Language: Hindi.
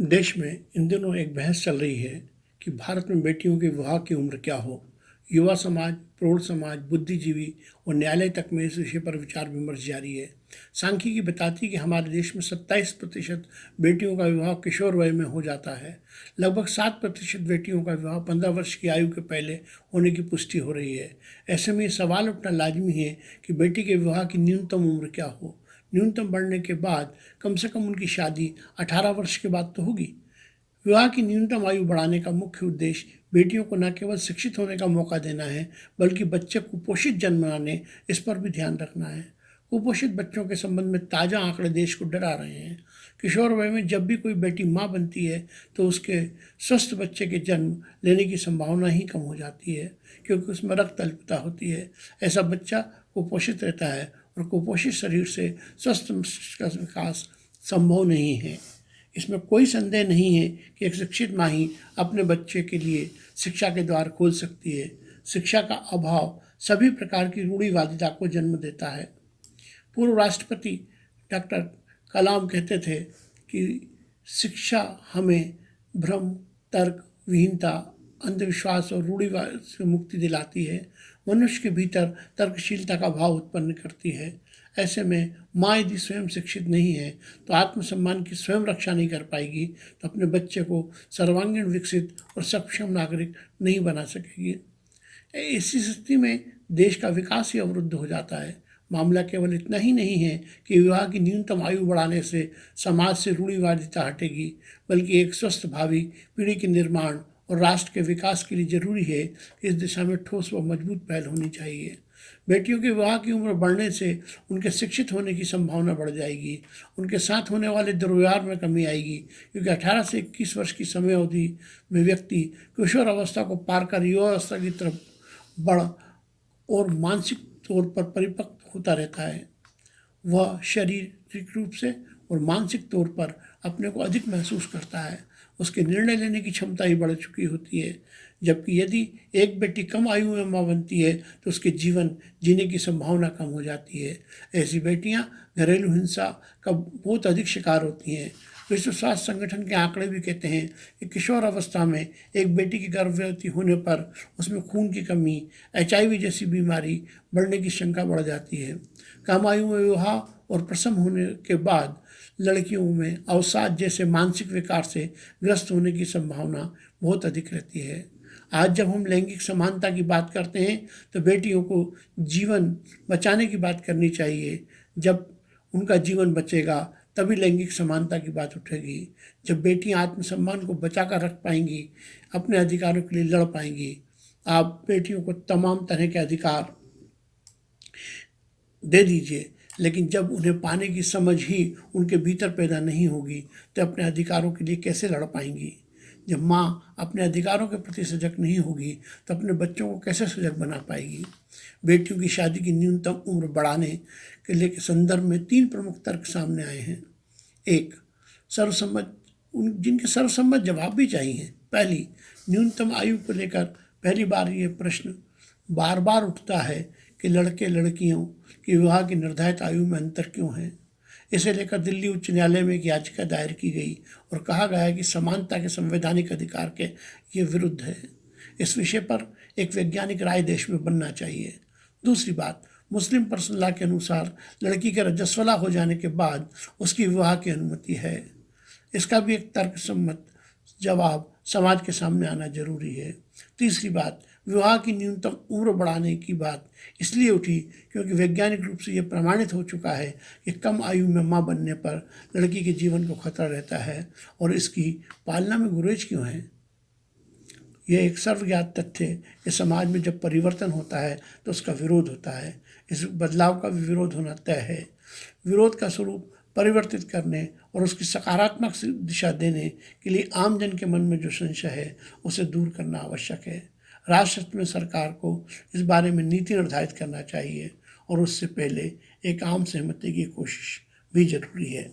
देश में इन दिनों एक बहस चल रही है कि भारत में बेटियों के विवाह की उम्र क्या हो। युवा समाज, प्रौढ़ समाज, बुद्धिजीवी और न्यायालय तक में इस विषय पर विचार विमर्श जारी है। सांख्यिकी बताती है कि हमारे देश में 27% बेटियों का विवाह किशोर वय में हो जाता है। लगभग 7% बेटियों का विवाह 15 वर्ष की आयु के पहले होने की पुष्टि हो रही है। ऐसे में ये सवाल उठना लाजमी है कि बेटी के विवाह की न्यूनतम उम्र क्या हो। न्यूनतम बढ़ने के बाद कम से कम उनकी शादी 18 वर्ष के बाद तो होगी। विवाह की न्यूनतम आयु बढ़ाने का मुख्य उद्देश्य बेटियों को न केवल शिक्षित होने का मौका देना है, बल्कि बच्चे कुपोषित जन्माने इस पर भी ध्यान रखना है। कुपोषित बच्चों के संबंध में ताज़ा आंकड़े देश को डरा रहे हैं। किशोर वय में जब भी कोई बेटी माँ बनती है तो उसके स्वस्थ बच्चे के जन्म लेने की संभावना ही कम हो जाती है, क्योंकि उसमें रक्त अल्पता होती है। ऐसा बच्चा कुपोषित रहता है और कुपोषित शरीर से स्वस्थ मस्तिष्क का विकास संभव नहीं है। इसमें कोई संदेह नहीं है कि एक शिक्षित माँ ही अपने बच्चे के लिए शिक्षा के द्वार खोल सकती है। शिक्षा का अभाव सभी प्रकार की रूढ़िवादिता को जन्म देता है। पूर्व राष्ट्रपति डॉक्टर कलाम कहते थे कि शिक्षा हमें भ्रम, तर्क विहीनता, अंधविश्वास और रूढ़िवाद से मुक्ति दिलाती है, मनुष्य के भीतर तर्कशीलता का भाव उत्पन्न करती है। ऐसे में माँ यदि स्वयं शिक्षित नहीं है तो आत्मसम्मान की स्वयं रक्षा नहीं कर पाएगी, तो अपने बच्चे को सर्वांगीण विकसित और सक्षम नागरिक नहीं बना सकेगी। इसी स्थिति में देश का विकास ही अवरुद्ध हो जाता है। मामला केवल इतना ही नहीं है कि विवाह की न्यूनतम आयु बढ़ाने से समाज से रूढ़िवादिता हटेगी, बल्कि एक स्वस्थ भावी पीढ़ी के निर्माण और राष्ट्र के विकास के लिए जरूरी है कि इस दिशा में ठोस व मजबूत पहल होनी चाहिए। बेटियों के विवाह की उम्र बढ़ने से उनके शिक्षित होने की संभावना बढ़ जाएगी, उनके साथ होने वाले दुर्व्यवहार में कमी आएगी, क्योंकि 18 से 21 वर्ष की समय अवधि में व्यक्ति किशोर अवस्था को पार कर युवावस्था की तरफ बढ़ और मानसिक तौर पर परिपक्व होता रहता है। वह शारीरिक रूप से और मानसिक तौर पर अपने को अधिक महसूस करता है। उसके निर्णय लेने की क्षमता ही बढ़ चुकी होती है। जबकि यदि एक बेटी कम आयु में माँ बनती है तो उसके जीवन जीने की संभावना कम हो जाती है। ऐसी बेटियां घरेलू हिंसा का बहुत अधिक शिकार होती हैं। विश्व स्वास्थ्य संगठन के आंकड़े भी कहते हैं कि किशोर अवस्था में एक बेटी की गर्भवती होने पर उसमें खून की कमी, HIV जैसी बीमारी बढ़ने की शंका बढ़ जाती है। कम आयु में विवाह और प्रसव होने के बाद लड़कियों में अवसाद जैसे मानसिक विकार से ग्रस्त होने की संभावना बहुत अधिक रहती है। आज जब हम लैंगिक समानता की बात करते हैं तो बेटियों को जीवन बचाने की बात करनी चाहिए। जब उनका जीवन बचेगा तभी लैंगिक समानता की बात उठेगी। जब बेटियां आत्मसम्मान को बचा कर रख पाएंगी, अपने अधिकारों के लिए लड़ पाएंगी। आप बेटियों को तमाम तरह के अधिकार दे दीजिए, लेकिन जब उन्हें पाने की समझ ही उनके भीतर पैदा नहीं होगी तो अपने अधिकारों के लिए कैसे लड़ पाएंगी। जब माँ अपने अधिकारों के प्रति सजग नहीं होगी तो अपने बच्चों को कैसे सजग बना पाएगी। बेटियों की शादी की न्यूनतम उम्र बढ़ाने के लिए के संदर्भ में 3 प्रमुख तर्क सामने आए हैं। एक, सर्वसम्मत जिनके सर्वसम्मत जवाब भी चाहिए। पहली, न्यूनतम आयु को लेकर पहली बार ये प्रश्न बार बार उठता है कि लड़के लड़कियों की विवाह की निर्धारित आयु में अंतर क्यों है। इसे लेकर दिल्ली उच्च न्यायालय में एक याचिका दायर की गई और कहा गया कि समानता के संवैधानिक अधिकार के ये विरुद्ध है। इस विषय पर एक वैज्ञानिक राय देश में बनना चाहिए। दूसरी बात, मुस्लिम पर्सनल लॉ के अनुसार लड़की के रजस्वला हो जाने के बाद उसकी विवाह की अनुमति है। इसका भी एक तर्कसम्मत जवाब समाज के सामने आना जरूरी है। तीसरी बात, विवाह की न्यूनतम उम्र बढ़ाने की बात इसलिए उठी क्योंकि वैज्ञानिक रूप से यह प्रमाणित हो चुका है कि कम आयु में माँ बनने पर लड़की के जीवन को खतरा रहता है और इसकी पालना में गुरेज क्यों है। यह एक सर्वज्ञात तथ्य है कि समाज में जब परिवर्तन होता है तो उसका विरोध होता है। इस बदलाव का भी विरोध होना तय है। विरोध का स्वरूप परिवर्तित करने और उसकी सकारात्मक दिशा देने के लिए आम जन के मन में जो संशय है उसे दूर करना आवश्यक है। राष्ट्र में सरकार को इस बारे में नीति निर्धारित करना चाहिए और उससे पहले एक आम सहमति की कोशिश भी जरूरी है।